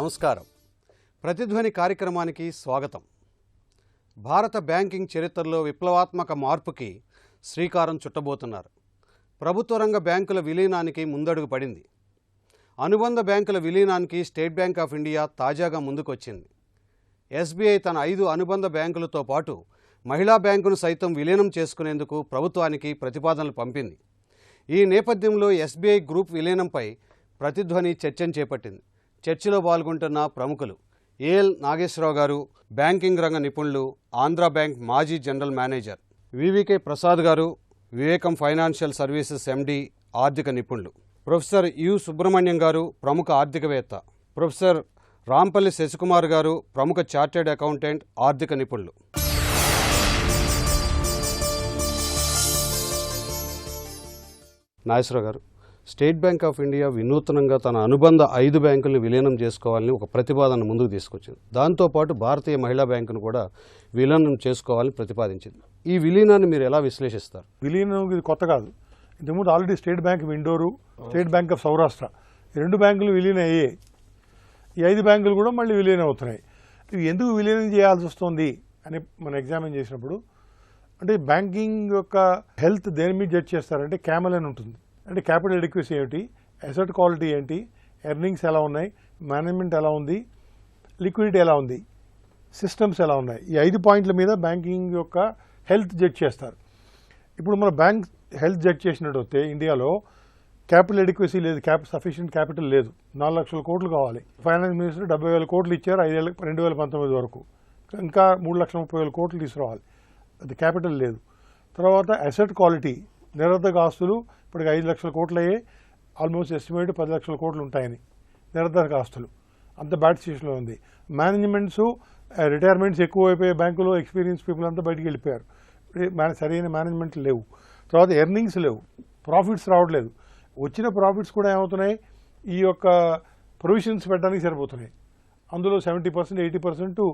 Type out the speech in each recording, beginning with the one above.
నమస్కారం. ప్రతిధ్వని కార్యక్రమానికి స్వాగతం. భారత బ్యాంకింగ్ చరిత్రలో విప్లవాత్మక మార్పుకి శ్రీకారం చుట్టబోతున్నారు. ప్రభుత్వ రంగ బ్యాంకుల విలీనానికి ముందడుగు పడింది. అనుబంధ బ్యాంకుల విలీనానికి స్టేట్ బ్యాంక్ ఆఫ్ ఇండియా తాజాగా ముందుకొచ్చింది. ఎస్బీఐ తన 5 అనుబంధ బ్యాంకులతో పాటు మహిళా బ్యాంకును సైతం విలీనం చేసుకునేందుకు ప్రభుత్వానికి ప్రతిపాదనలు పంపింది. ఈ నేపథ్యంలో ఎస్బీఐ గ్రూప్ విలీనంపై ప్రతిధ్వని చర్చను చేపట్టింది. చర్చలో పాల్గొంటున్న ప్రముఖులు ఏఎల్ నాగేశ్వరరావు గారు, బ్యాంకింగ్ రంగ నిపుణులు, ఆంధ్ర బ్యాంక్ మాజీ జనరల్ మేనేజర్ వివికే ప్రసాద్ గారు, వివేకం ఫైనాన్షియల్ సర్వీసెస్ ఎండి, ఆర్థిక నిపుణులు, ప్రొఫెసర్ యు సుబ్రహ్మణ్యం గారు, ప్రముఖ ఆర్థికవేత్త, ప్రొఫెసర్ రాంపల్లి శశికుమార్ గారు, ప్రముఖ చార్టెడ్ అకౌంటెంట్, ఆర్థిక నిపుణులు. నాగేశ్వరరావు గారు, స్టేట్ బ్యాంక్ ఆఫ్ ఇండియా వినూత్నంగా తన అనుబంధ 5 బ్యాంకులను విలీనం చేసుకోవాలని ఒక ప్రతిపాదన ముందుకు తీసుకొచ్చింది. దాంతోపాటు భారతీయ మహిళా బ్యాంకును కూడా విలీనం చేసుకోవాలని ప్రతిపాదించింది. ఈ విలీనాన్ని మీరు ఎలా విశ్లేషిస్తారు? విలీనం ఇది కొత్త కాదు. ఇంతకుముందు already state bank of Indore, state bank of Saurashtra ఈ 2 బ్యాంకులు విలీనం అయ్యాయి. ఈ 5 బ్యాంకులు కూడా మళ్ళీ విలీనం అవుతున్నాయి. ఇవి ఎందుకు విలీనం చేయాల్సి వస్తుంది అని మనం ఎగ్జామిన్ చేసినప్పుడు, అంటే బ్యాంకింగ్ యొక్క హెల్త్ దేని మీద జడ్జ్ చేస్తారంటే క్యామెల్ అని ఉంటుంది. అంటే క్యాపిటల్ ఎడిక్వసీ ఏమిటి, అసెట్ క్వాలిటీ ఏంటి, ఎర్నింగ్స్ ఎలా ఉన్నాయి, మేనేజ్మెంట్ ఎలా ఉంది, లిక్విడిటీ ఎలా ఉంది, సిస్టమ్స్ ఎలా ఉన్నాయి, ఈ 5 పాయింట్ల మీద బ్యాంకింగ్ యొక్క హెల్త్ జడ్జ్ చేస్తారు. ఇప్పుడు మన బ్యాంక్ హెల్త్ జడ్జ్ చేసినట్టు ఇండియాలో క్యాపిటల్ ఎడిక్వసీ లేదు, సఫిషియెంట్ క్యాపిటల్ లేదు. 4 లక్షల కోట్లు కావాలి. ఫైనాన్స్ మినిస్టర్ 70,000 కోట్లు ఇచ్చారు 2019 వరకు. ఇంకా 3,30,000 కోట్లు తీసుకురావాలి. అది క్యాపిటల్ లేదు. తర్వాత అసెట్ క్వాలిటీ, నిరర్ధక ఆస్తులు ఇప్పటికి 5 లక్షల కోట్లు అయ్యాయి. ఆల్మోస్ట్ ఎస్టిమేట్ 10 లక్షల కోట్లు ఉంటాయని నిరర్ధక ఆస్తులు. అంత బ్యాడ్ సిచ్యువేషన్లో ఉంది. మేనేజ్మెంట్స్ రిటైర్మెంట్స్ ఎక్కువైపోయే బ్యాంకులో ఎక్స్పీరియన్స్ పీపుల్ అంతా బయటికి వెళ్ళిపోయారు. సరైన మేనేజ్మెంట్ లేవు. తర్వాత ఎర్నింగ్స్ లేవు, ప్రాఫిట్స్ రావట్లేదు. వచ్చిన ప్రాఫిట్స్ కూడా ఏమవుతున్నాయి, ఈ యొక్క ప్రొవిజన్స్ పెట్టడానికి సరిపోతున్నాయి. అందులో 70%, 80%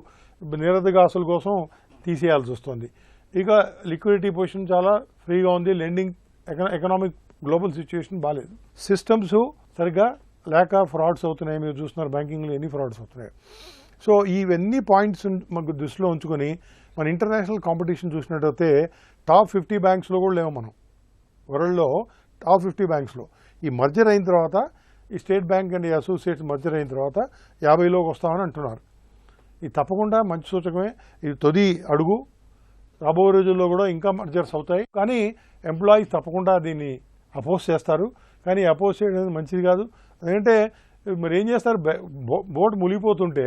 నిరర్ధక ఆస్తుల కోసం తీసేయాల్సి వస్తుంది. ఇక లిక్విడిటీ పొజిషన్ చాలా ఫ్రీగా ఉంది. లెండింగ్ ఎకనామిక్ గ్లోబల్ సిచ్యువేషన్ బాగాలేదు. సిస్టమ్స్ సరిగ్గా లేక ఫ్రాడ్స్ అవుతున్నాయి. మీరు చూస్తున్నారు బ్యాంకింగ్లో ఎన్ని ఫ్రాడ్స్ అవుతున్నాయి. సో ఇవన్నీ పాయింట్స్ మనకు దృష్టిలో ఉంచుకొని మన ఇంటర్నేషనల్ కాంపిటీషన్ చూసినట్టయితే టాప్ 50 బ్యాంక్స్లో కూడా లేవు మనం. వరల్డ్లో టాప్ 50 బ్యాంక్స్లో ఈ మర్జర్ అయిన తర్వాత, ఈ స్టేట్ బ్యాంక్ అండ్ ఈ అసోసియేట్స్ మర్జర్ అయిన తర్వాత 50లోకి వస్తామని అంటున్నారు. ఇది తప్పకుండా మంచి సూచకమే. ఇది తొలి అడుగు. రాబో రోజుల్లో కూడా ఇంకా మర్జర్స్ అవుతాయి. కానీ ఎంప్లాయీస్ తప్పకుండా దీన్ని అపోజ్ చేస్తారు. కానీ అపోజ్ చేయడం మంచిది కాదు. ఎందుకంటే మరి ఏం చేస్తారు, బోట్ మునిగిపోతుంటే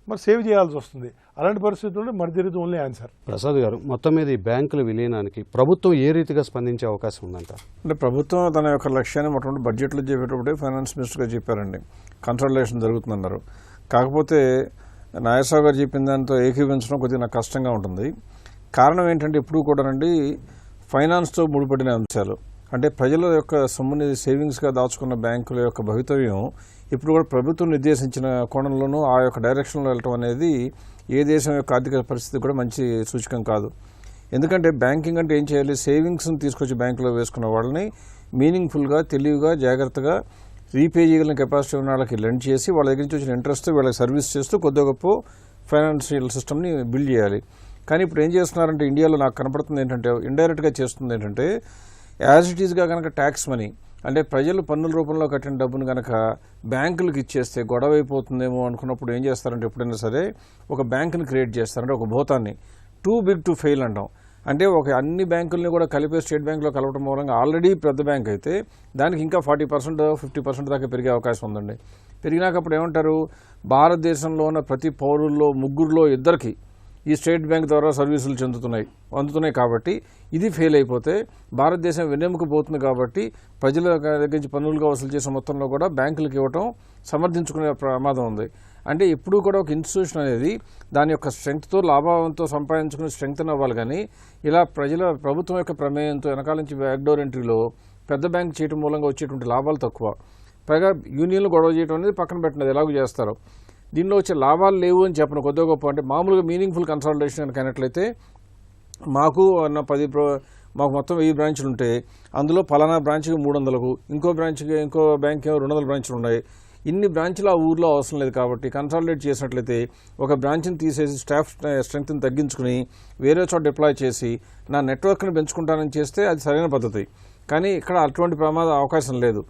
మరి సేవ్ చేయాల్సి వస్తుంది. అలాంటి పరిస్థితుల్లో merger is only answer. Prasad గారు, మొత్తం మీద ఈ బ్యాంకుల విలీనానికి ప్రభుత్వం ఏ రీతిగా స్పందించే అవకాశం ఉందంట? అంటే ప్రభుత్వం తన యొక్క లక్ష్యాన్ని మొట్టమొదటి బడ్జెట్లో చెప్పేటప్పుడే ఫైనాన్స్ మినిస్టర్గా చెప్పారండి, కన్సల్టేషన్ జరుగుతుందన్నారు. కాకపోతే నాగేశ్వరరావు గారు చెప్పిన దాంతో ఏకీవించడం కొద్దిగా నాకు కష్టంగా ఉంటుంది. కారణం ఏంటంటే ఎప్పుడు కూడానండి ఫైనాన్స్తో ముడిపడిన అంశాలు, అంటే ప్రజల యొక్క సొమ్ముని సేవింగ్స్గా దాచుకున్న బ్యాంకుల యొక్క భవితవ్యం ఇప్పుడు కూడా ప్రభుత్వం నిర్దేశించిన కోణంలోనూ ఆ యొక్క డైరెక్షన్లో వెళ్ళటం అనేది ఏ దేశం యొక్క ఆర్థిక పరిస్థితి కూడా మంచి సూచకం కాదు. ఎందుకంటే బ్యాంకింగ్ అంటే ఏం చేయాలి, సేవింగ్స్ని తీసుకొచ్చి బ్యాంకులో వేసుకున్న వాళ్ళని మీనింగ్ఫుల్గా, తెలివిగా, జాగ్రత్తగా రీపే చేయగలిగిన కెపాసిటీ ఉన్న వాళ్ళకి లెండ్ చేసి వాళ్ళ దగ్గర నుంచి వచ్చిన ఇంట్రెస్ట్ వీళ్ళకి సర్వీస్ చేస్తూ కొద్ది గొప్ప ఫైనాన్షియల్ సిస్టమ్ని బిల్డ్ చేయాలి. కానీ ఇప్పుడు ఏం చేస్తున్నారంటే ఇండియాలో నాకు కనపడుతుంది ఏంటంటే, ఇండైరెక్ట్గా చేస్తుంది ఏంటంటే, యాజ్ ఇట్ ఈస్గా కనుక ట్యాక్స్ మనీ అంటే ప్రజలు పన్నుల రూపంలో కట్టిన డబ్బును కనుక బ్యాంకులకు ఇచ్చేస్తే గొడవ అయిపోతుందేమో అనుకున్నప్పుడు ఏం చేస్తారంటే ఎప్పుడైనా సరే ఒక బ్యాంకుని క్రియేట్ చేస్తారంటే ఒక భూతాన్ని టూ బిగ్ టు ఫెయిల్ అంటాం. అంటే ఒక అన్ని బ్యాంకుల్ని కూడా కలిపే స్టేట్ బ్యాంకులో కలపడం మూలంగా ఆల్రెడీ పెద్ద బ్యాంక్ అయితే దానికి ఇంకా 40%, 50% దాకా పెరిగే అవకాశం ఉందండి. పెరిగినాకప్పుడు ఏమంటారు, భారతదేశంలో ఉన్న ప్రతి పౌరుల్లో 3లో 2కి ఈ స్టేట్ బ్యాంక్ ద్వారా సర్వీసులు అందుతున్నాయి. కాబట్టి ఇది ఫెయిల్ అయిపోతే భారతదేశం వెన్నెముక పోతుంది. కాబట్టి ప్రజల దగ్గర నుంచి పన్నులుగా వసూలు చేసే మొత్తంలో కూడా బ్యాంకులకు ఇవ్వటం సమర్థించుకునే ప్రమాదం ఉంది. అంటే ఎప్పుడూ కూడా ఒక ఇన్స్టిట్యూషన్ అనేది దాని యొక్క స్ట్రెంగ్త్తో, లాభంతో సంపాదించుకునే స్ట్రెంగ్త్ అవ్వాలి. కానీ ఇలా ప్రభుత్వం యొక్క ప్రమేయంతో వెనకాల నుంచి బ్యాక్డోర్ ఎంట్రీలో పెద్ద బ్యాంక్ చేయడం మూలంగా వచ్చేటువంటి లాభాలు తక్కువ. పైగా యూనియన్లు గొడవ చేయడం అనేది పక్కన పెట్టినది ఎలాగో చేస్తారు. దీనిలో వచ్చే లాభాలు లేవు అని చెప్పను కొద్దిగా గొప్ప. అంటే మామూలుగా మీనింగ్ఫుల్ కన్సల్టేషన్ కనుక అయినట్లయితే మాకు మాకు మొత్తం 1000 బ్రాంచ్లు ఉంటే అందులో పలానా బ్రాంచ్కి 300కు, ఇంకో బ్యాంక్కి 200 బ్రాంచ్లు ఉన్నాయి. ఇన్ని బ్రాంచ్లు ఆ ఊర్లో అవసరం లేదు కాబట్టి కన్సాలిడేట్ చేసినట్లయితే ఒక బ్రాంచ్ని తీసేసి స్టాఫ్ స్ట్రెంగ్త్ని తగ్గించుకుని వేరే చోట డిప్లాయ్ చేసి నా నెట్వర్క్ని పెంచుకుంటానని చేస్తే అది సరైన పద్ధతి. కానీ ఇక్కడ అటువంటి ప్రమాద అవకాశం లేదు.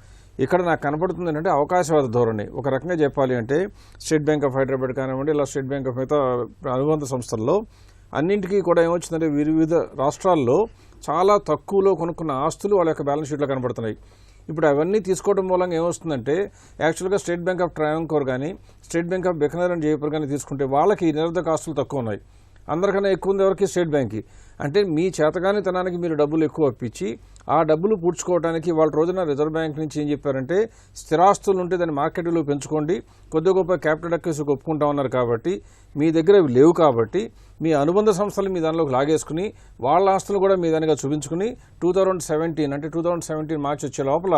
ఇక్కడ నాకు కనపడుతుంది ఏంటంటే అవకాశవాద ధోరణి. ఒక రకంగా చెప్పాలి అంటే స్టేట్ బ్యాంక్ ఆఫ్ హైదరాబాద్ కానివ్వండి, ఇలా స్టేట్ బ్యాంక్ ఆఫ్ మిగతా అనుబంధ సంస్థల్లో అన్నింటికీ కూడా ఏమొచ్చిందంటే వివిధ రాష్ట్రాల్లో చాలా తక్కువలో కొనుక్కున్న ఆస్తులు వాళ్ళ యొక్క బ్యాలెన్స్ షీట్లో కనపడుతున్నాయి. ఇప్పుడు అవన్నీ తీసుకోవడం మూలంగా ఏమొస్తుందంటే యాక్చువల్గా స్టేట్ బ్యాంక్ ఆఫ్ ట్రావెంకోర్ కానీ state bank of Bikaner and Jaipur కానీ తీసుకుంటే వాళ్ళకి నిరర్ధక ఆస్తులు తక్కువ ఉన్నాయి. అందరికన్నా ఎక్కువ ఉంది ఎవరికి? స్టేట్ బ్యాంక్కి. అంటే మీ చేతగానితనానికి మీరు డబ్బులు ఎక్కువ అప్పించి ఆ డబ్బులు పూడ్చుకోవడానికి వాళ్ళ రోజున రిజర్వ్ బ్యాంక్ నుంచి ఏం చెప్పారంటే స్థిరాస్తులు ఉంటే దాన్ని మార్కెట్ విలువ పెంచుకోండి, కొద్ది గొప్ప క్యాపిటల్ అక్యూస్కి ఒప్పుకుంటా ఉన్నారు. కాబట్టి మీ దగ్గర అవి లేవు కాబట్టి మీ అనుబంధ సంస్థలు మీ దానిలోకి లాగేసుకుని వాళ్ళ ఆస్తులు కూడా మీ దానిగా చూపించుకుని 2017 మార్చి వచ్చే లోపల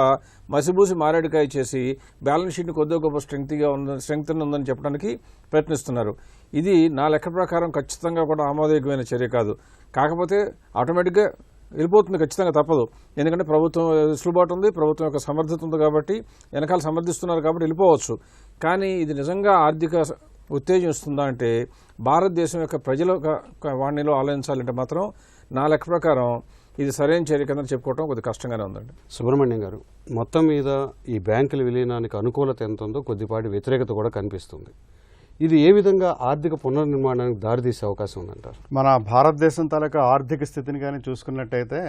మసిబూసి మారేడుకాయ చేసి బ్యాలెన్స్ షీట్ని కొద్దిగా గొప్ప స్ట్రెంగ్త్ ఉందని చెప్పడానికి ప్రయత్నిస్తున్నారు. ఇది నా లెక్క ప్రకారం ఖచ్చితంగా కూడా ఆమోదయోగ్యమైన చర్య కాదు. కాకపోతే ఆటోమేటిక్గా వెళ్ళిపోతుంది, ఖచ్చితంగా తప్పదు. ఎందుకంటే ప్రభుత్వం వెసులుబాటు ఉంది, ప్రభుత్వం యొక్క సమర్థత ఉంది కాబట్టి వెనకాల సమర్థిస్తున్నారు కాబట్టి వెళ్ళిపోవచ్చు. కానీ ఇది నిజంగా ఆర్థిక ఉత్తేజం ఇస్తుందా అంటే భారతదేశం యొక్క ప్రజల వాణిలో ఆలోచించాలంటే మాత్రం నా లెక్క ప్రకారం ఇది సరైన చర్య కింద చెప్పుకోవడం కొద్దిగా కష్టంగానే ఉందండి. సుబ్రహ్మణ్యం గారు, మొత్తం మీద ఈ బ్యాంకుల విలీనానికి అనుకూలత ఎంత ఉందో కొద్దిపాటి వ్యతిరేకత కూడా కనిపిస్తుంది. ఇది ఏ విధంగా ఆర్థిక పునర్నిర్మాణానికి దారితీసే అవకాశం ఉందంటారు? మన భారతదేశం తాలూకా ఆర్థిక స్థితిని కానీ చూసుకున్నట్టయితే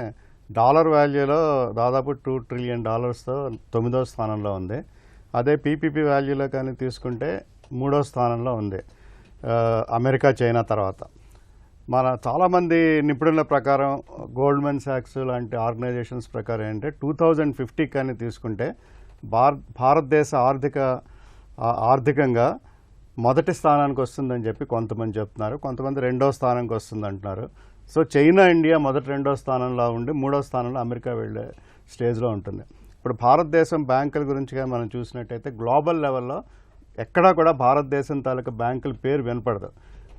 డాలర్ వాల్యూలో దాదాపు $2 ట్రిలియన్ 9వ స్థానంలో ఉంది. అదే పీపీపీ వాల్యూలో కానీ తీసుకుంటే 3వ స్థానంలో ఉంది, అమెరికా చైనా తర్వాత. మన చాలామంది నిపుణుల ప్రకారం గోల్డ్మెన్ సాక్స్ లాంటి ఆర్గనైజేషన్స్ ప్రకారం ఏంటంటే 2050 కానీ తీసుకుంటే భారతదేశ ఆర్థికంగా మొదటి స్థానానికి వస్తుందని చెప్పి కొంతమంది చెప్తున్నారు, కొంతమంది 2వ స్థానానికి వస్తుంది అంటున్నారు. సో చైనా ఇండియా మొదటి 2వ స్థానంలో ఉండి 3వ స్థానంలో అమెరికా వెళ్ళే స్టేజ్లో ఉంటుంది. ఇప్పుడు భారతదేశం బ్యాంకుల గురించి కానీ మనం చూసినట్టయితే గ్లోబల్ లెవెల్లో ఎక్కడా కూడా భారతదేశం తాలూకా బ్యాంకుల పేరు వినపడదు.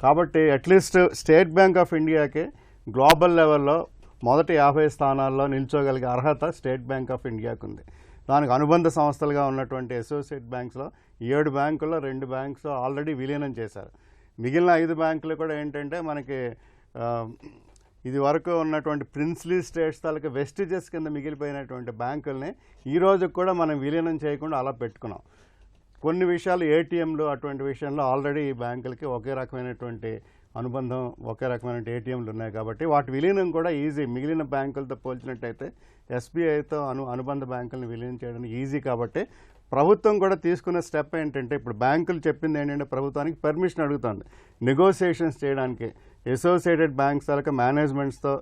కాబట్టి అట్లీస్ట్ స్టేట్ బ్యాంక్ ఆఫ్ ఇండియాకి గ్లోబల్ లెవెల్లో మొదటి 50 స్థానాల్లో నిల్చోగలిగే అర్హత స్టేట్ బ్యాంక్ ఆఫ్ ఇండియాకు ఉంది. దానికి అనుబంధ సంస్థలుగా ఉన్నటువంటి అసోసియేట్ బ్యాంక్స్లో 7 బ్యాంకుల్లో 2 బ్యాంక్స్ ఆల్రెడీ విలీనం చేశారు. మిగిలిన 5 బ్యాంకులు కూడా ఏంటంటే మనకి ఇది వరకు ఉన్నటువంటి ప్రిన్స్లీ స్టేట్స్ తాలూకా వెస్టిజెస్ కింద మిగిలిపోయినటువంటి బ్యాంకుల్ని ఈ రోజు కూడా మనం విలీనం చేయకుండా అలా పెట్టుకున్నాం. కొన్ని విషయాలు ఏటీఎంలు అటువంటి విషయంలో ఆల్రెడీ ఈ బ్యాంకులకి ఒకే రకమైనటువంటి అనుబంధం, ఒకే రకమైన ఏటీఎంలు ఉన్నాయి కాబట్టి వాటి విలీనం కూడా ఈజీ. మిగిలిన బ్యాంకులతో పోల్చినట్టయితే ఎస్బీఐతో అనుబంధ బ్యాంకులను విలీనం చేయడానికి ఈజీ. కాబట్టి ప్రభుత్వం కూడా తీసుకున్న స్టెప్ ఏంటంటే ఇప్పుడు బ్యాంకులు చెప్పింది ఏంటంటే ప్రభుత్వానికి పర్మిషన్ అడుగుతుంది నెగోసియేషన్స్ చేయడానికి. అసోసియేటెడ్ బ్యాంక్స్ తాలూకా మేనేజ్మెంట్స్తో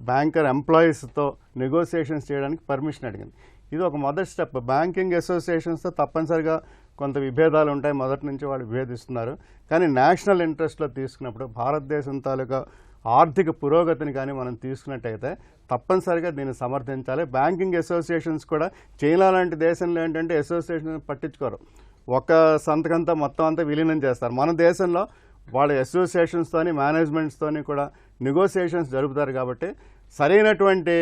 బ్యాంకర్ ఎంప్లాయీస్తో నెగోసియేషన్స్ చేయడానికి పర్మిషన్ అడిగింది. ఇది ఒక మొదటి స్టెప్. బ్యాంకింగ్ అసోసియేషన్స్తో తప్పనిసరిగా కొంత విభేదాలు ఉంటాయి, మొదటి నుంచి వాళ్ళు విభేదిస్తున్నారు. కానీ నేషనల్ ఇంట్రెస్ట్లో తీసుకున్నప్పుడు భారతదేశం తాలూకా ఆర్థిక పురోగతిని కానీ మనం తీసుకున్నట్టయితే తప్పనిసరిగా దీన్ని సమర్థించాలి. బ్యాంకింగ్ అసోసియేషన్స్ కూడా చైనా లాంటి దేశంలో ఏంటంటే అసోసియేషన్ పట్టించుకోరు, ఒక సంతకంతో మొత్తం అంతా విలీనం చేస్తారు. మన దేశంలో వాళ్ళ అసోసియేషన్స్తోని మేనేజ్మెంట్స్తోని కూడా నెగోసియేషన్స్ జరుపుతారు. కాబట్టి సరైనటువంటి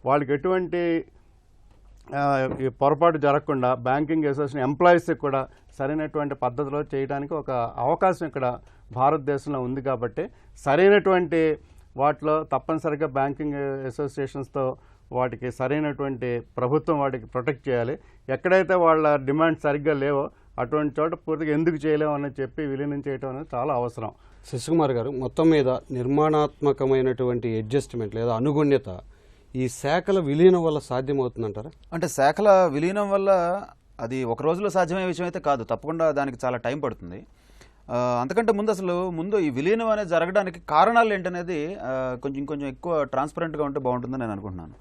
వాళ్ళకి ఎటువంటి పొరపాటు జరగకుండా బ్యాంకింగ్ అసోసియేషన్ ఎంప్లాయీస్కి కూడా సరైనటువంటి పద్ధతిలో చేయడానికి ఒక అవకాశం ఇక్కడ భారతదేశంలో ఉంది. కాబట్టి సరైనటువంటి వాటిలో తప్పనిసరిగా బ్యాంకింగ్ అసోసియేషన్స్తో వాటికి సరైనటువంటి ప్రభుత్వం వాటికి ప్రొటెక్ట్ చేయాలి. ఎక్కడైతే వాళ్ళ డిమాండ్ సరిగ్గా లేవో అటువంటి చోట పూర్తిగా ఎందుకు చేయలేము అని చెప్పి విలీనం చేయడం అనేది చాలా అవసరం. శశికుమార్ గారు, మొత్తం మీద నిర్మాణాత్మకమైనటువంటి అడ్జస్ట్మెంట్ లేదా అనుగుణ్యత ఈ శాఖల విలీనం వల్ల సాధ్యమవుతుందంటారా? అంటే శాఖల విలీనం వల్ల అది ఒక రోజులో సాధ్యమయ్యే విషయం అయితే కాదు, తప్పకుండా దానికి చాలా టైం పడుతుంది. అంతకంటే ముందు ఈ విలీనం అనేది జరగడానికి కారణాలు ఏంటనేది కొంచెం ఎక్కువ ట్రాన్స్పరెంట్గా ఉంటే బాగుంటుందని నేను అనుకుంటున్నాను.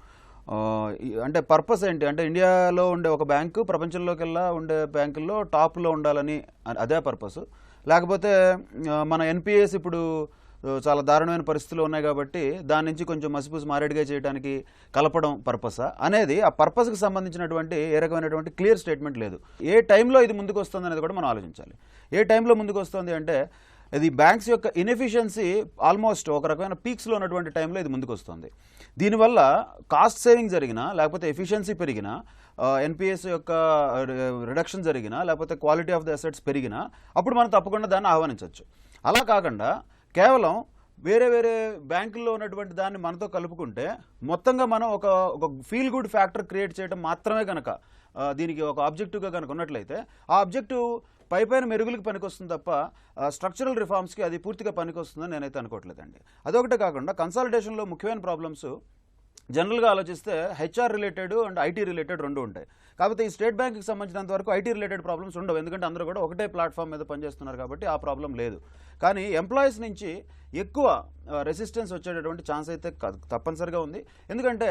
అంటే పర్పస్ ఏంటి అంటే ఇండియాలో ఉండే ఒక బ్యాంకు ప్రపంచంలోకెల్లా ఉండే బ్యాంకుల్లో టాప్లో ఉండాలని అదే పర్పస్, లేకపోతే మన ఎన్పిఎస్ ఇప్పుడు చాలా దారుణమైన పరిస్థితులు ఉన్నాయి కాబట్టి దాని నుంచి కొంచెం మసిపూసి మారేడుగా చేయడానికి కలపడం పర్పసా అనేది ఆ పర్పస్కి సంబంధించినటువంటి ఏ రకమైనటువంటి క్లియర్ స్టేట్మెంట్ లేదు. ఏ టైంలో ఇది ముందుకు వస్తుంది అనేది కూడా మనం ఆలోచించాలి. ఏ టైంలో ముందుకు వస్తుంది అంటే ఇది బ్యాంక్స్ యొక్క ఇన్ఎఫిషియన్సీ ఆల్మోస్ట్ ఒక రకమైన పీక్స్లో ఉన్నటువంటి టైంలో ఇది ముందుకు వస్తుంది. దీనివల్ల కాస్ట్ సేవింగ్ జరిగినా లేకపోతే ఎఫిషియన్సీ పెరిగినా, ఎన్పిఎస్ యొక్క రిడక్షన్ జరిగినా, లేకపోతే క్వాలిటీ ఆఫ్ ది అసెట్స్ పెరిగినా అప్పుడు మనం తప్పకుండా దాన్ని ఆహ్వానించవచ్చు. అలా కాకుండా కేవలం వేరే వేరే బ్యాంకుల్లో ఉన్నటువంటి దాన్ని మనతో కలుపుకుంటే మొత్తంగా మనం ఒక ఫీల్ గుడ్ ఫ్యాక్టర్ క్రియేట్ చేయడం మాత్రమే కనుక దీనికి ఒక ఆబ్జెక్టివ్గా కనుక ఉన్నట్లయితే ఆ ఆబ్జెక్టివ్ పైపైన మెరుగులకు పనికొస్తుంది తప్ప స్ట్రక్చరల్ రిఫార్మ్స్కి అది పూర్తిగా పనికొస్తుందని నేనైతే అనుకోవట్లేదండి. అదొకటే కాకుండా కన్సాలిడేషన్లో ముఖ్యమైన ప్రాబ్లమ్స్ జనరల్గా ఆలోచిస్తే HR related and IT related రెండు ఉంటాయి. కాకపోతే ఈ స్టేట్ బ్యాంక్కి సంబంధించినంత వరకు ఐటీ రిలేటెడ్ ప్రాబ్లమ్స్ ఉండవు, ఎందుకంటే అందరూ కూడా ఒకటే ప్లాట్ఫామ్ మీద పనిచేస్తున్నారు కాబట్టి ఆ ప్రాబ్లం లేదు. కానీ ఎంప్లాయీస్ నుంచి ఎక్కువ రెసిస్టెన్స్ వచ్చేటటువంటి ఛాన్స్ అయితే తప్పనిసరిగా ఉంది. ఎందుకంటే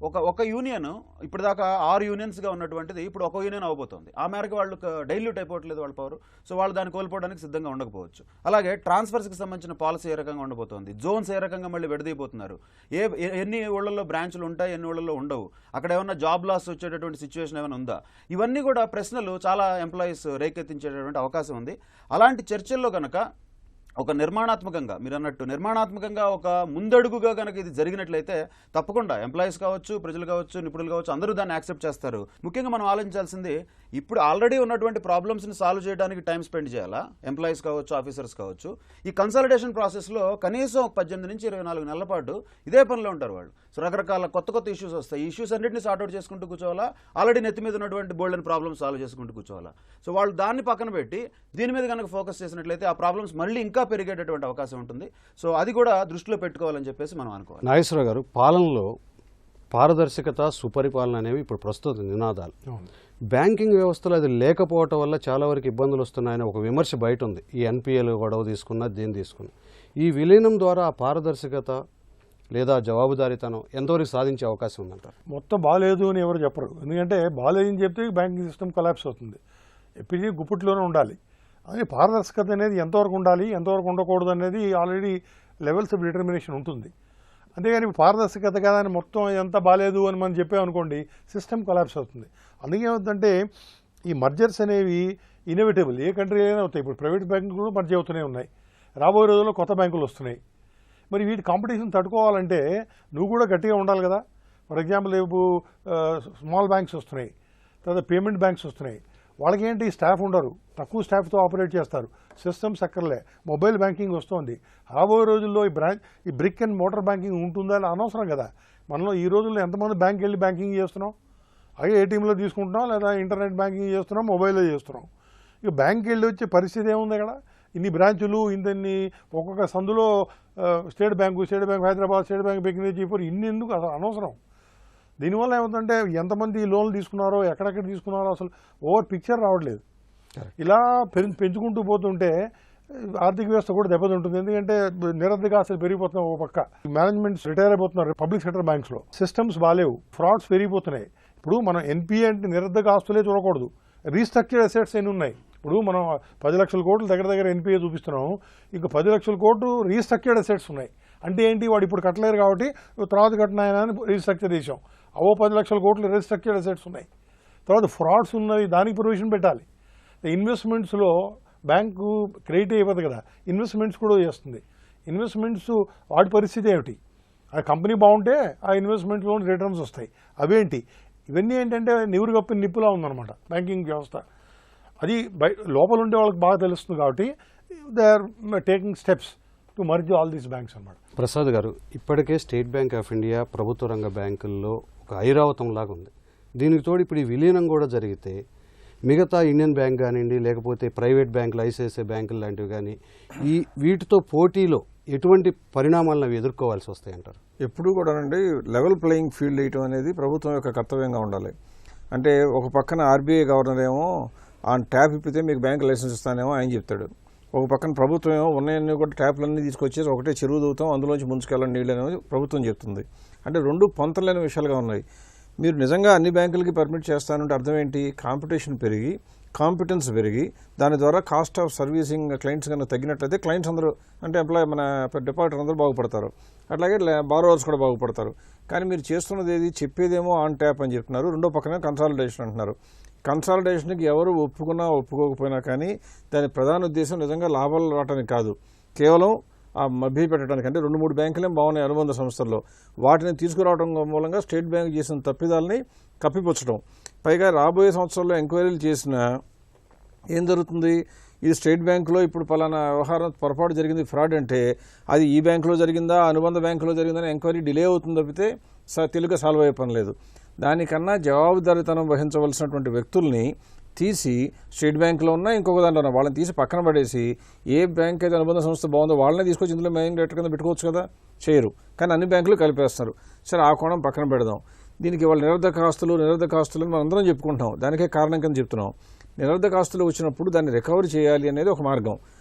ఒక యూనియన్ ఇప్పటిదాకా 6 యూనియన్స్గా ఉన్నటువంటిది ఇప్పుడు ఒక యూనియన్ అవబోతుంది. ఆ మేరకు వాళ్ళు డైల్యూట్ అయిపోవట్లేదు వాళ్ళ పవర్. సో వాళ్ళు దాన్ని కోల్పోవడానికి సిద్ధంగా ఉండకపోవచ్చు. అలాగే ట్రాన్స్ఫర్స్కి సంబంధించిన పాలసీ ఏ రకంగా ఉండబోతోంది, జోన్స్ ఏ రకంగా మళ్ళీ విడదీయబోతున్నారు, ఎన్ని ఊళ్ళల్లో బ్రాంచ్లు ఉంటాయి, ఎన్ని ఊళ్ళల్లో ఉండవు, అక్కడ ఏమన్నా జాబ్ లాస్ వచ్చేటటువంటి సిచ్యువేషన్ ఏమైనా ఉందా, ఇవన్నీ కూడా ప్రశ్నలు చాలా ఎంప్లాయీస్ రేకెత్తించేటటువంటి అవకాశం ఉంది. అలాంటి చర్చల్లో కనుక ఒక నిర్మాణాత్మకంగా, మీరు అన్నట్టు నిర్మాణాత్మకంగా ఒక ముందడుగుగా కనుక ఇది జరిగినట్లయితే తప్పకుండా ఎంప్లాయీస్ కావచ్చు, ప్రజలు కావచ్చు, నిపుణులు కావచ్చు, అందరూ దాన్ని యాక్సెప్ట్ చేస్తారు. ముఖ్యంగా మనం ఆలోచించాల్సింది ఇప్పుడు ఆల్రెడీ ఉన్నటువంటి ప్రాబ్లమ్స్ని సాల్వ్ చేయడానికి టైం స్పెండ్ చేయాలా, ఎంప్లాయీస్ కావచ్చు, ఆఫీసర్స్ కావచ్చు. ఈ కన్సాలిడేషన్ ప్రాసెస్లో కనీసం 18 నుంచి 24 నెలల పాటు ఇదే పనిలో ఉంటారు వాళ్ళు. సో రకరకాల కొత్త ఇష్యూస్ వస్తాయి. ఈ ఇష్యూస్ అన్నింటినీ సార్ట్అవుట్ చేసుకుంటూ కూర్చోవాలా, ఆల్రెడీ నెత్తి మీద ఉన్నటువంటి బోల్డ్ అండ్ ప్రాబ్లమ్స్ సాల్వ్ చేసుకుంటూ కూర్చోవాలా. సో వాళ్ళు దాన్ని పక్కన పెట్టి దీని మీద కనుక ఫోకస్ చేసినట్లయితే ఆ ప్రాబ్లమ్స్ మళ్ళీ ఇంకా పెరిగేటటువంటి అవకాశం ఉంటుంది. సో అది కూడా దృష్టిలో పెట్టుకోవాలని చెప్పేసి మనం అనుకోవాలి. నాగేశ్వరరావు గారు, పాలనలో పారదర్శకత, సుపరిపాలన అనేవి ఇప్పుడు ప్రస్తుత నినాదాలు. బ్యాంకింగ్ వ్యవస్థలో అది లేకపోవటం వల్ల చాలా వరకు ఇబ్బందులు వస్తున్నాయని ఒక విమర్శ బయట ఉంది. ఈ ఎన్పిఎల్ గొడవ తీసుకున్నా, దేని తీసుకున్నా ఈ విలీనం ద్వారా ఆ పారదర్శకత లేదా జవాబుదారీతనం ఎంతవరకు సాధించే అవకాశం ఉందంటారు? మొత్తం బాగాలేదు అని ఎవరు చెప్పరు. ఎందుకంటే బాగాలేదని చెప్తే బ్యాంకింగ్ సిస్టమ్ కొలాప్స్ అవుతుంది. ఎప్పటికీ గుప్పట్లోనే ఉండాలి. అది పారదర్శకత అనేది ఎంతవరకు ఉండాలి, ఎంతవరకు ఉండకూడదు అనేది ఆల్రెడీ లెవెల్స్ ఆఫ్ డిటర్మినేషన్ ఉంటుంది. అంతేగాని పారదర్శకత కాదని మొత్తం ఎంత బాగాలేదు అని మనం చెప్పామనుకోండి, సిస్టమ్ కొలాప్స్ అవుతుంది. అందుకే ఏమవుతుందంటే ఈ మర్జర్స్ అనేవి ఇన్నోవేటబుల్, ఏ కంట్రీ అయినా అవుతాయి. ఇప్పుడు ప్రైవేట్ బ్యాంకులు కూడా మర్జ్ అవుతూనే ఉన్నాయి. రాబోయే రోజుల్లో కొత్త బ్యాంకులు వస్తున్నాయి. మరి వీటి కాంపిటీషన్ తట్టుకోవాలంటే నువ్వు కూడా గట్టిగా ఉండాలి కదా. ఫర్ ఎగ్జాంపుల్ ఇప్పుడు స్మాల్ బ్యాంక్స్ వస్తున్నాయి, తర్వాత పేమెంట్ బ్యాంక్స్ వస్తున్నాయి. వాళ్ళకేంటి స్టాఫ్ ఉండరు, తక్కువ స్టాఫ్తో ఆపరేట్ చేస్తారు, సిస్టమ్స్ అక్కర్లే, మొబైల్ బ్యాంకింగ్ వస్తుంది. రాబోయే రోజుల్లో ఈ బ్రిక్ అండ్ మోటార్ బ్యాంకింగ్ ఉంటుందా అని అనవసరం కదా. మనలో ఈ రోజుల్లో ఎంతమంది బ్యాంక్ వెళ్ళి బ్యాంకింగ్ చేస్తున్నాం, అదే ఏటీఎంలో తీసుకుంటున్నాం, లేదా ఇంటర్నెట్ బ్యాంకింగ్ చేస్తున్నాం, మొబైల్లో చేస్తున్నాం. ఇక బ్యాంక్కి వెళ్ళి వచ్చే పరిస్థితి ఏముంది అక్కడ? ఇన్ని బ్రాంచులు, ఇన్ని ఒక్కొక్క సందులో state bank Hyderabad, state bank Bengaluru, ఇన్ని ఎందుకు అసలు అనవసరం. దీనివల్ల ఏమవుతుందంటే ఎంతమంది లోన్లు తీసుకున్నారో, ఎక్కడెక్కడ తీసుకున్నారో అసలు ఓవర్ పిక్చర్ రావట్లేదు. ఇలా పెంచుకుంటూ పోతుంటే ఆర్థిక వ్యవస్థ కూడా దెబ్బతింటుంది. ఎందుకంటే నిరర్ధక ఆస్తులు పెరిగిపోతున్నాయి. ఒక పక్క మేనేజ్మెంట్స్ రిటైర్ అయిపోతున్నారు పబ్లిక్ సెక్టర్ బ్యాంక్స్లో, సిస్టమ్స్ బాగాలేవు, ఫ్రాడ్స్ పెరిగిపోతున్నాయి. ఇప్పుడు మనం ఎన్పిఏ అంటే నిరర్ధక ఆస్తులే చూడకూడదు, రీస్ట్రక్చర్డ్ అసెట్స్ ఎన్ని ఉన్నాయి. ఇప్పుడు మనం 10 లక్షల కోట్లు దగ్గర ఎన్పిఏ చూపిస్తున్నాం, ఇంకా 10 లక్షల కోట్లు రీస్ట్రక్చర్డ్ అసెట్స్ ఉన్నాయి. అంటే ఏంటి, వాడు ఇప్పుడు కట్టలేరు కాబట్టి తర్వాత కట్టినాయన అని రీస్ట్రక్చర్ చేసాం. 10 లక్షల కోట్లు రీస్ట్రక్చర్డ్ అసెట్స్ ఉన్నాయి. తర్వాత ఫ్రాడ్స్ ఉన్నాయి, దానికి ప్రొవిజన్ పెట్టాలి. ఇన్వెస్ట్మెంట్స్లో బ్యాంకు క్రెడిట్ అయిపోదు కదా, ఇన్వెస్ట్మెంట్స్ కూడా చేస్తుంది. ఇన్వెస్ట్మెంట్స్ వాటి పరిస్థితి ఏమిటి? ఆ కంపెనీ బాగుంటే ఆ ఇన్వెస్ట్మెంట్లో రిటర్న్స్ వస్తాయి. అవేంటి? ఇవన్నీ ఏంటంటే నివురు కప్పిన నిప్పులా ఉందన్నమాట బ్యాంకింగ్ వ్యవస్థ. అది లోపల ఉండే వాళ్ళకి బాగా తెలుస్తుంది కాబట్టి they are taking steps to merge all these banks అన్నమాట. ప్రసాద్ గారు, ఇప్పటికే స్టేట్ బ్యాంక్ ఆఫ్ ఇండియా ప్రభుత్వ రంగ బ్యాంకుల్లో ఒక ఐరావతం లాగా ఉంది. దీనికి తోడు ఇప్పుడు ఈ విలీనం కూడా జరిగితే మిగతా ఇండియన్ బ్యాంక్ కానివ్వండి, లేకపోతే ప్రైవేట్ బ్యాంకులు, ఐసిఐసిఐ బ్యాంకులు లాంటివి కానీ వీటితో పోటీలో ఎటువంటి పరిణామాలను అవి ఎదుర్కోవాల్సి వస్తాయంటారు? ఎప్పుడు కూడానండి లెవెల్ ప్లేయింగ్ ఫీల్డ్ వేయటం అనేది ప్రభుత్వం యొక్క కర్తవ్యంగా ఉండాలి. అంటే ఒక పక్కన ఆర్బీఐ గవర్నర్ ఏమో ఆన్ ట్యాప్ ఇప్పితే మీకు బ్యాంక్ లైసెన్స్ ఇస్తానేమో ఆయన చెప్తాడు. ఒక పక్కన ప్రభుత్వం ఏమో ఉన్నాయన్నీ కూడా ట్యాప్లన్నీ తీసుకొచ్చేసి ఒకటే చెరువు దూతాం, అందులోంచి ముంచుకెళ్ళని నీళ్ళు అనేది ప్రభుత్వం చెప్తుంది. అంటే రెండు పొంతలేని విషయాలుగా ఉన్నాయి. మీరు నిజంగా అన్ని బ్యాంకులకి పర్మిట్ చేస్తానంటే అర్థం ఏంటి? కాంపిటీషన్ పెరిగి, కాంపిటెన్స్ పెరిగి, దాని ద్వారా కాస్ట్ ఆఫ్ సర్వీసింగ్ క్లయింట్స్ కనుక తగ్గినట్లయితే క్లయింట్స్ అందరూ అంటే మన డిపాజిటర్ అందరూ బాగుపడతారు, అట్లాగే బారోవర్స్ కూడా బాగుపడతారు. కానీ మీరు చేస్తున్నది ఏది? చెప్పేదేమో ఆన్ ట్యాప్ అని చెప్తున్నారు, రెండో పక్కనే కన్సాలిడేషన్ అంటున్నారు. కన్సాలిడేషన్కి ఎవరు ఒప్పుకున్నా ఒప్పుకోకపోయినా కానీ దాని ప్రధాన ఉద్దేశం నిజంగా లాభాలు రావడానికి కాదు, కేవలం మభ్య పెట్టడానికి, అంటే 2-3 బ్యాంకులే బాగున్నాయి అనుబంధ సంస్థల్లో, వాటిని తీసుకురావడం మూలంగా స్టేట్ బ్యాంక్ చేసిన తప్పిదాలని కప్పిపుచ్చడం. పైగా రాబోయే సంవత్సరాల్లో ఎంక్వైరీలు చేసినా ఏం జరుగుతుంది, ఇది స్టేట్ బ్యాంకులో ఇప్పుడు పలానా వ్యవహారం పొరపాటు జరిగింది, ఫ్రాడ్ అంటే అది ఈ బ్యాంకులో జరిగిందా అనుబంధ బ్యాంకులో జరిగిందని ఎంక్వైరీ డిలే అవుతుంది తప్పితే తెలుగుగా సాల్వ్ అయ్యే పని లేదు. దానికన్నా జవాబుదారీతనం వహించవలసినటువంటి వ్యక్తుల్ని తీసి స్టేట్ బ్యాంకులో ఉన్నా ఇంకొక దాంట్లో ఉన్నా వాళ్ళని తీసి పక్కన పడేసి ఏ బ్యాంక్ అయితే అనుబంధ సంస్థ బాగుందో వాళ్ళని తీసుకొచ్చి ఇందులో మెయిన్ డైరెక్టర్ కింద పెట్టుకోవచ్చు కదా, చేయరు. కానీ అన్ని బ్యాంకులు కలిపేస్తారు. సరే ఆ కోణం పక్కన పెడదాం. దీనికి వాళ్ళు నిరర్ధక ఆస్తులు మనం అందరం చెప్పుకుంటాం, దానికే కారణం కింద చెప్తున్నాం. నిరర్ధక ఆస్తులు వచ్చినప్పుడు దాన్ని రికవరీ చేయాలి అనేది ఒక మార్గం.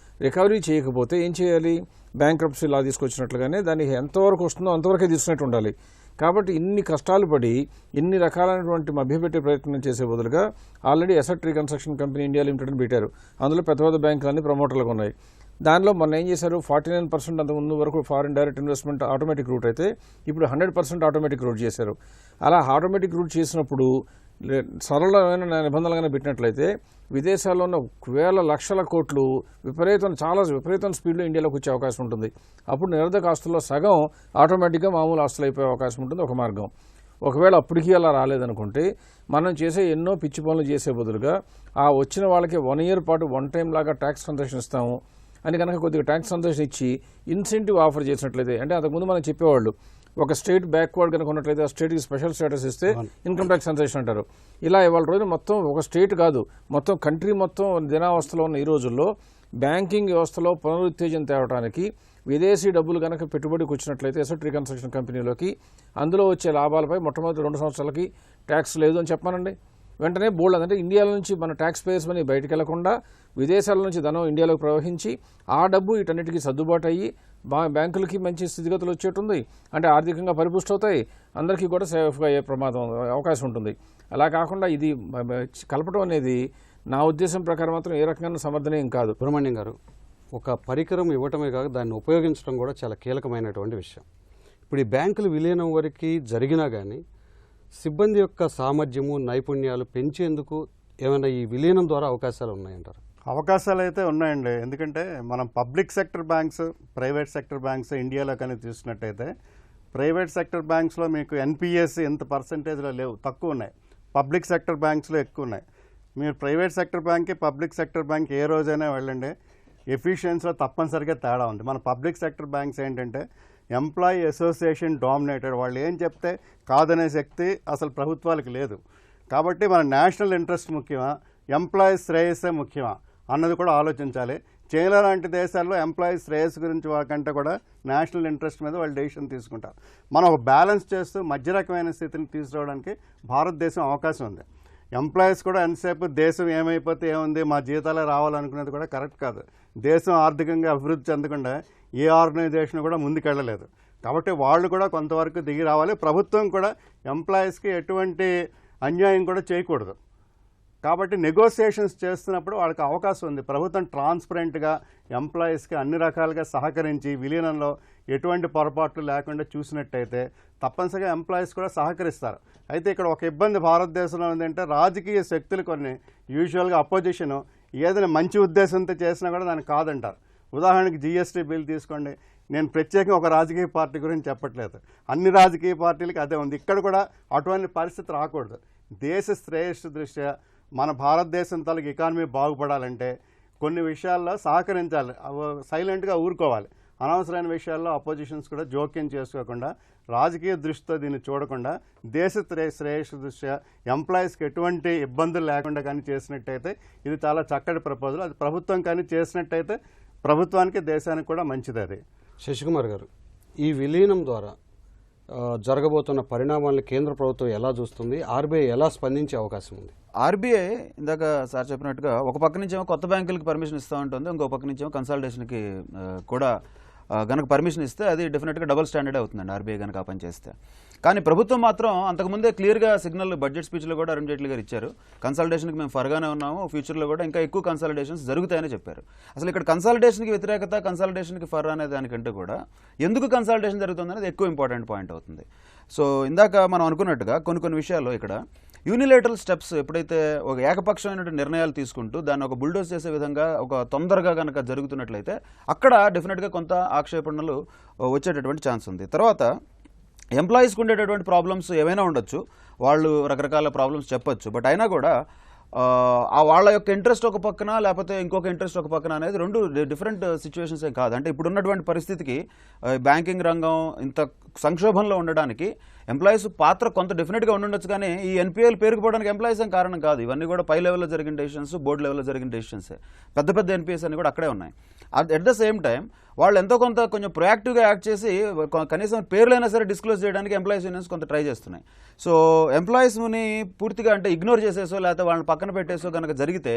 రికవరీ చేయకపోతే ఏం చేయాలి, బ్యాంక్రప్సీ లా తీసుకొచ్చినట్లుగానే దానికి ఎంతవరకు వస్తుందో అంతవరకే తీసుకున్నట్టు ఉండాలి. కాబట్టి ఇన్ని కష్టాలు పడి ఇన్ని రకాలైనటువంటి మభ్యపెట్టే ప్రయత్నం చేసే బదులుగా already asset reconstruction company India limited పెట్టారు. అందులో పెద్ద పెద్ద బ్యాంకులన్నీ ప్రమోటర్లుగా ఉన్నాయి. దానిలో మొన్న ఏం చేశారు, 49% అంతకుముందు వరకు foreign direct investment automatic route అయితే ఇప్పుడు 100% ఆటోమేటిక్ రూట్ చేశారు. అలా ఆటోమేటిక్ రూట్ చేసినప్పుడు సరళమైన నిబంధనలుగానే పెట్టినట్లయితే విదేశాల్లో ఉన్న వేల లక్షల కోట్లు చాలా విపరీతం స్పీడ్లో ఇండియాలోకి వచ్చే అవకాశం ఉంటుంది. అప్పుడు నిరర్ధక ఆస్తుల్లో సగం ఆటోమేటిక్గా మామూలు ఆస్తులు అయిపోయే అవకాశం ఉంటుంది, ఒక మార్గం. ఒకవేళ అప్పటికీ అలా రాలేదనుకుంటే మనం చేసే ఎన్నో పిచ్చి పనులు చేసే బదులుగా ఆ వచ్చిన వాళ్ళకి 1 year పాటు వన్ టైం లాగా ట్యాక్స్ కన్సెషన్ ఇస్తాము అని కనుక కొద్దిగా ట్యాక్స్ కన్సెషన్ ఇచ్చి ఇన్సెంటివ్ ఆఫర్ చేసినట్లయితే, అంటే అంతకుముందు మనం చెప్పేవాళ్ళు ఒక స్టేట్ బ్యాక్వర్డ్ కనుక ఉన్నట్లయితే ఆ స్టేట్కి స్పెషల్ స్టేటస్ ఇస్తే ఇన్కమ్ ట్యాక్స్ కన్సెషన్ అంటారు. ఇలా ఇవాళ రోజు మొత్తం ఒక స్టేట్ కాదు, మొత్తం కంట్రీ మొత్తం దినావస్థలో ఉన్న ఈ రోజుల్లో బ్యాంకింగ్ వ్యవస్థలో పునరుత్తేజం తేవడానికి విదేశీ డబ్బులు కనుక పెట్టుబడికి వచ్చినట్లయితే అసెట్ రీకన్స్ట్రక్షన్ కంపెనీలోకి అందులో వచ్చే లాభాలపై మొట్టమొదటి 2 సంవత్సరాలకి ట్యాక్స్ లేదు అని చెప్పానండి. వెంటనే బోల్డ్ అంటే ఇండియాలో నుంచి మన ట్యాక్స్ పేయర్స్ మనీ బయటకు వెళ్లకుండా విదేశాల నుంచి ధనం ఇండియాలోకి ప్రవహించి ఆ డబ్బు వీటన్నిటికీ సర్దుబాటు అయ్యి బ్యాంకులకి మంచి స్థితిగతులు వచ్చేటుంది. అంటే ఆర్థికంగా పరిపుష్టి అవుతాయి, అందరికీ కూడా సేఫ్గా అయ్యే అవకాశం ఉంటుంది. అలా కాకుండా ఇది కలపడం అనేది నా ఉద్దేశం ప్రకారం మాత్రం ఏ రకంగా సమర్థనీయం కాదు. సుబ్రహ్మణ్యం గారు, ఒక పరికరం ఇవ్వటమే కాక దాన్ని ఉపయోగించడం కూడా చాలా కీలకమైనటువంటి విషయం. ఇప్పుడు ఈ బ్యాంకులు విలీనం వరకు జరిగినా కానీ సిబ్బంది యొక్క సామర్థ్యము నైపుణ్యాలు పెంచేందుకు ఏమైనా ఈ విలీనం ద్వారా అవకాశాలు ఉన్నాయంటారు? అవకాశాలు అయితే ఉన్నాయండి. ఎందుకంటే మనం public sector banks, private sector banks ఇండియాలో కానీ చూసినట్టయితే ప్రైవేట్ సెక్టర్ బ్యాంక్స్లో మీకు ఎన్పిఎస్ ఎంత పర్సంటేజ్లో లేవు, తక్కువ ఉన్నాయి. పబ్లిక్ సెక్టర్ బ్యాంక్స్లో ఎక్కువ ఉన్నాయి. మీరు ప్రైవేట్ సెక్టర్ బ్యాంక్కి పబ్లిక్ సెక్టర్ బ్యాంక్ ఏ రోజైనా వెళ్ళండి, ఎఫిషియన్సీలో తప్పనిసరిగా తేడా ఉంది. మన పబ్లిక్ సెక్టర్ బ్యాంక్స్ ఏంటంటే ఎంప్లాయీ అసోసియేషన్ డామినేటెడ్, వాళ్ళు ఏం చెప్తే కాదనే శక్తి అసలు ప్రభుత్వాలకు లేదు. కాబట్టి మన నేషనల్ ఇంట్రెస్ట్ ముఖ్యమా, ఎంప్లాయీస్ శ్రేయస్సే ముఖ్యమా అన్నది కూడా ఆలోచించాలి. చైనా లాంటి దేశాల్లో ఎంప్లాయీస్ శ్రేయస్ గురించి వాళ్ళకంటే కూడా నేషనల్ ఇంట్రెస్ట్ మీద వాళ్ళు డెసిషన్ తీసుకుంటారు. మనం ఒక బ్యాలెన్స్ చేస్తూ మధ్య రకమైన స్థితిని తీసుకురావడానికి భారతదేశం అవకాశం ఉంది. ఎంప్లాయీస్ కూడా ఎంతసేపు దేశం ఏమైపోతే ఏముంది, మా జీతాలే రావాలనుకునేది కూడా కరెక్ట్ కాదు. దేశం ఆర్థికంగా అభివృద్ధి చెందకుండా ఏ ఆర్గనైజేషన్ కూడా ముందుకెళ్ళలేదు. కాబట్టి వాళ్ళు కూడా కొంతవరకు దిగి రావాలి. ప్రభుత్వం కూడా ఎంప్లాయీస్కి ఎటువంటి అన్యాయం కూడా చేయకూడదు. కాబట్టి నెగోసియేషన్స్ చేస్తున్నప్పుడు వాళ్ళకి అవకాశం ఉంది. ప్రభుత్వం ట్రాన్స్పరెంట్గా ఎంప్లాయీస్కి అన్ని రకాలుగా సహకరించి విలీనంలో ఎటువంటి పొరపాట్లు లేకుండా చూసినట్టయితే తప్పనిసరిగా ఎంప్లాయీస్ కూడా సహకరిస్తారు. అయితే ఇక్కడ ఒక ఇబ్బంది భారతదేశంలో ఉందంటే రాజకీయ శక్తులు కొన్ని యూజువల్గా అపోజిషన్ ఏదైనా మంచి ఉద్దేశంతో చేసినా కూడా దానికి కాదంటారు. ఉదాహరణకి జిఎస్టీ బిల్ తీసుకోండి. నేను ప్రత్యేకంగా ఒక రాజకీయ పార్టీ గురించి చెప్పట్లేదు, అన్ని రాజకీయ పార్టీలకి అదే ఉంది. ఇక్కడ కూడా అటువంటి పరిస్థితి రాకూడదు. దేశ శ్రేయస్సు దృష్ట్యా మన భారతదేశం తాలూకు ఎకానమీ బాగుపడాలంటే కొన్ని విషయాల్లో సహకరించాలి, సైలెంట్గా ఊరుకోవాలి. అనవసరమైన విషయాల్లో అపోజిషన్స్ కూడా జోక్యం చేసుకోకుండా రాజకీయ దృష్టితో దీన్ని చూడకుండా దేశ శ్రేయస్సు దృష్ట్యా ఎంప్లాయీస్కి ఎటువంటి ఇబ్బందులు లేకుండా కానీ చేసినట్టయితే ఇది చాలా చక్కటి ప్రపోజల్. అది ప్రభుత్వం కానీ చేసినట్టయితే ప్రభుత్వానికి దేశానికి కూడా మంచిది. అది శశికుమార్ గారు, ఈ విలీనం ద్వారా జరగబోతున్న పరిణామాలను కేంద్ర ప్రభుత్వం ఎలా చూస్తుంది, ఆర్బీఐ ఎలా స్పందించే అవకాశం ఉంది? ఆర్బీఐ ఇందాక సార్ చెప్పినట్టుగా ఒక పక్క నుంచేమో కొత్త బ్యాంకులకి పర్మిషన్ ఇస్తూ ఉంటుంది, ఇంకో పక్క నుంచేమో కన్సల్టేషన్కి కూడా కనుక పర్మిషన్ ఇస్తే అది డెఫినెట్గా డబుల్ స్టాండర్డ్ అవుతుందండి ఆర్బీఐ కనుక ఆ పని చేస్తే. కానీ ప్రభుత్వం మాత్రం అంతకుముందే క్లియర్గా సిగ్నల్ బడ్జెట్ స్పీచ్లో కూడా అరుణ్ జైట్లీ గారు ఇచ్చారు, కన్సల్టేషన్కి మేము ఫర్గానే ఉన్నాము, ఫ్యూచర్లో కూడా ఇంకా ఎక్కువ కన్సల్టేషన్స్ జరుగుతాయని చెప్పారు. అసలు ఇక్కడ కన్సల్టేషన్కి వ్యతిరేకత, కన్సల్టేషన్కి ఫర్ అనే దానికంటే కూడా ఎందుకు కన్సల్టేషన్ జరుగుతుంది అనేది ఎక్కువ ఇంపార్టెంట్ పాయింట్ అవుతుంది. సో ఇందాక మనం అనుకున్నట్టుగా కొన్ని విషయాల్లో ఇక్కడ యూనిలేటరల్ స్టెప్స్ ఎప్పుడైతే ఒక ఏకపక్షమైన నిర్ణయాలు తీసుకుంటూ దాన్ని ఒక బుల్డోజ్ చేసే విధంగా ఒక తొందరగా కనుక జరుగుతున్నట్లయితే అక్కడ డెఫినెట్గా కొంత ఆక్షేపణలు వచ్చేటటువంటి ఛాన్స్ ఉంది. తర్వాత ఎంప్లాయీస్కి ఉండేటటువంటి ప్రాబ్లమ్స్ ఏమైనా ఉండొచ్చు, వాళ్ళు రకరకాల ప్రాబ్లమ్స్ చెప్పొచ్చు, బట్ అయినా కూడా వాళ్ళ యొక్క ఇంట్రెస్ట్ ఒక పక్కన లేకపోతే ఇంకొక ఇంట్రెస్ట్ ఒక పక్కన అనేది రెండు డిఫరెంట్ సిచ్యువేషన్స్ ఏం కాదు. అంటే ఇప్పుడున్నటువంటి పరిస్థితికి బ్యాంకింగ్ రంగం ఇంత సంక్షోభంలో ఉండడానికి ఎంప్లాయీస్ పాత్ర కొంత డెఫినెట్గా ఉండొచ్చు, కానీ ఈ ఎన్పిఎల్ పేరుకుపోవడానికి ఎంప్లాయీస్ ఏం కారణం కాదు. ఇవన్నీ కూడా పై లెవెల్లో జరిగిన డెసిషన్స్, బోర్డు లెవెల్లో జరిగిన డెసిషన్సే. పెద్ద పెద్ద ఎన్పిఎస్ అన్ని కూడా అక్కడే ఉన్నాయి. అట్ ద సేమ్ టైం వాళ్ళు ఎంతో కొంత కొంచెం ప్రొయాక్టివ్గా యాక్ట్ చేసి కనీసం పేర్లైనా సరే డిస్క్లోజ్ చేయడానికి ఎంప్లాయీస్ యూనియన్స్ కొంత ట్రై చేస్తున్నాయి. సో ఎంప్లాయీస్ని పూర్తిగా అంటే ఇగ్నోర్ చేసేసో లేకపోతే వాళ్ళని పక్కన పెట్టేసో కనుక జరిగితే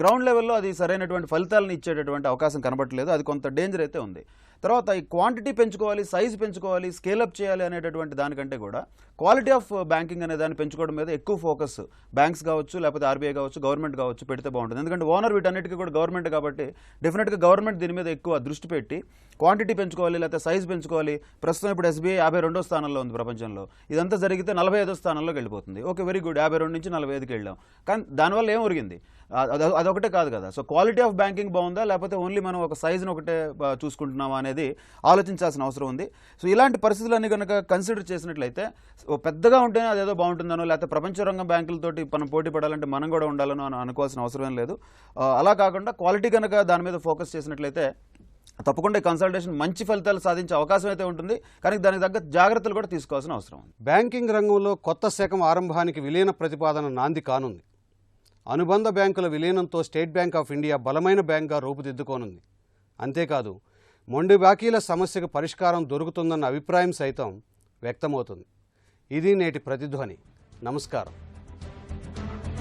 గ్రౌండ్ లెవెల్లో అది సరైనటువంటి ఫలితాలను ఇచ్చేటటువంటి అవకాశం కనబడట్లేదు. అది కొంత డేంజర్ అయితే ఉంది. తర్వాత ఈ క్వాంటిటీ పెంచుకోవాలి, సైజ్ పెంచుకోవాలి, స్కేలప్ చేయాలి అనేటటువంటి దానికంటే కూడా క్వాలిటీ ఆఫ్ బ్యాంకింగ్ అనే దాన్ని పెంచుకోవడం మీద ఎక్కువ ఫోకస్ బ్యాంక్స్ కావచ్చు, లేకపోతే ఆర్బీఐ కావచ్చు, గవర్నమెంట్ కావచ్చు పెడితే బాగుంటుంది. ఎందుకంటే ఓనర్ వీటన్నిటికీ కూడా గవర్నమెంట్ కాబట్టి డెఫినెట్గా గవర్నమెంట్ దీని మీద ఎక్కువ దృష్టి పెట్టి క్వాంటిటీ పెంచుకోవాలి, లేకపోతే సైజ్ పెంచుకోవాలి. ప్రస్తుతం ఇప్పుడు ఎస్బీఐ 52వ స్థానంలో ఉంది ప్రపంచంలో. ఇదంతా జరిగితే 45వ స్థానంలోకి వెళ్ళిపోతుంది. ఓకే, వెరీ గుడ్, 52 నుంచి 45కి వెళ్ళాం. కానీ దానివల్ల ఏం ఒరిగింది? అదొకటే కాదు కదా. సో క్వాలిటీ ఆఫ్ బ్యాంకింగ్ బాగుందా, లేకపోతే ఓన్లీ మనం ఒక సైజ్ను ఒకటే చూసుకుంటున్నామా అనేది ఆలోచించాల్సిన అవసరం ఉంది. సో ఇలాంటి పరిస్థితులన్నీ కనుక కన్సిడర్ చేసినట్లయితే పెద్దగా ఉంటేనే అదేదో బాగుంటుందనో, లేకపోతే ప్రపంచ రంగం బ్యాంకులతోటి మనం పోటీ పడాలంటే మనం కూడా ఉండాలనో అనుకోవాల్సిన అవసరం ఏం లేదు. అలా కాకుండా క్వాలిటీ కనుక దాని మీద ఫోకస్ చేసినట్లయితే తప్పకుండా ఈ కన్సల్టేషన్ మంచి ఫలితాలు సాధించే అవకాశం అయితే ఉంటుంది. కానీ దానికి తగ్గ జాగ్రత్తలు కూడా తీసుకోవాల్సిన అవసరం ఉంది. బ్యాంకింగ్ రంగంలో కొత్త శకం ఆరంభానికి విలీన ప్రతిపాదన నాంది కానుంది. అనుబంధ బ్యాంకుల విలీనంతో స్టేట్ బ్యాంక్ ఆఫ్ ఇండియా బలమైన బ్యాంక్గా రూపుదిద్దుకోనుంది. అంతేకాదు, మొండి బాకీల సమస్యకు పరిష్కారం దొరుకుతుందన్న అభిప్రాయం సైతం వ్యక్తమవుతుంది. ఇది నేటి ప్రతిధ్వని. నమస్కారం.